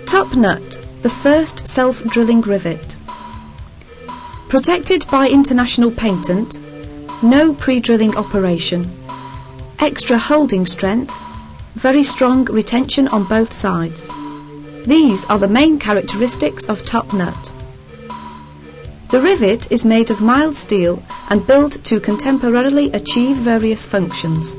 Top nut, the first self-drilling rivet. Protected by international patent, no pre-drilling operation, extra holding strength, very strong retention on both sides. These are the main characteristics of top nut. The rivet is made of mild steel and built to contemporarily achieve various functions.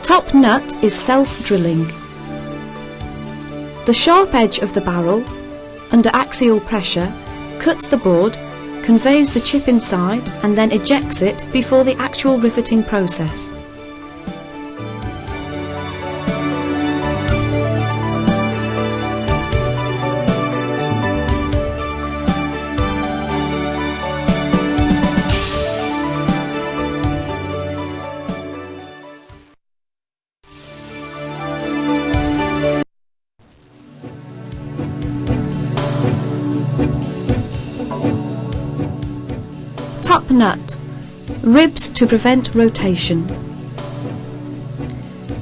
Top nut is self-drilling. The sharp edge of the barrel, under axial pressure, cuts the board, conveys the chip inside and then ejects it before the actual riveting process. Top nut, ribs to prevent rotation.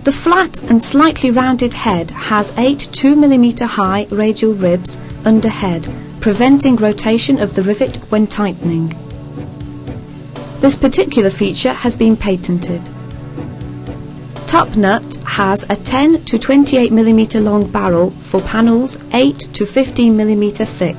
The flat and slightly rounded head has 8 2mm high radial ribs under head, preventing rotation of the rivet when tightening. This particular feature has been patented. Top nut has a 10 to 28mm long barrel for panels 8 to 15mm thick.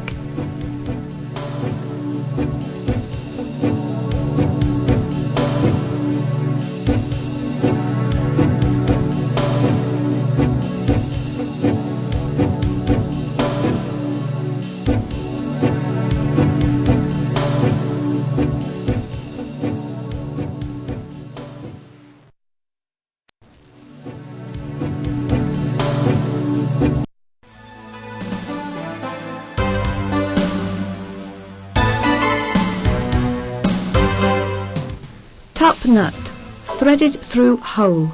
Top nut, threaded through hole.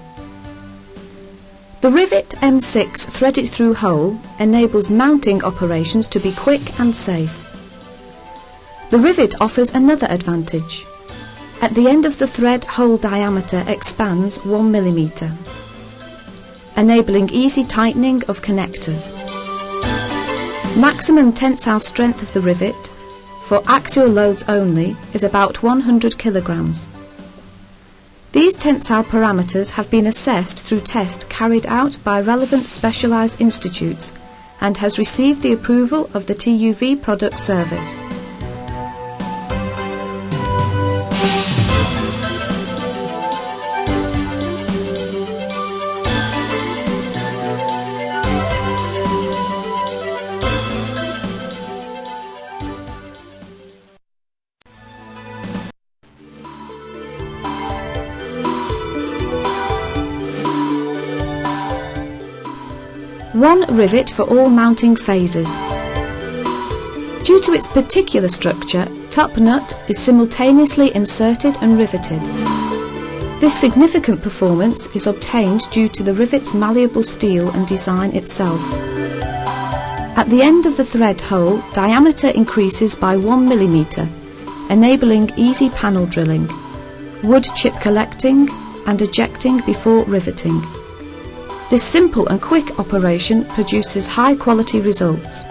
The rivet M6 threaded through hole enables mounting operations to be quick and safe. The rivet offers another advantage. At the end of the thread hole diameter expands 1mm, enabling easy tightening of connectors. Maximum tensile strength of the rivet, for axial loads only, is about 100 kilograms. These tensile parameters have been assessed through tests carried out by relevant specialised institutes and has received the approval of the TUV Product Service. One rivet for all mounting phases. Due to its particular structure, top nut is simultaneously inserted and riveted. This significant performance is obtained due to the rivet's malleable steel and design itself. At the end of the thread hole, diameter increases by 1mm, enabling easy panel drilling, wood chip collecting and ejecting before riveting. This simple and quick operation produces high quality results.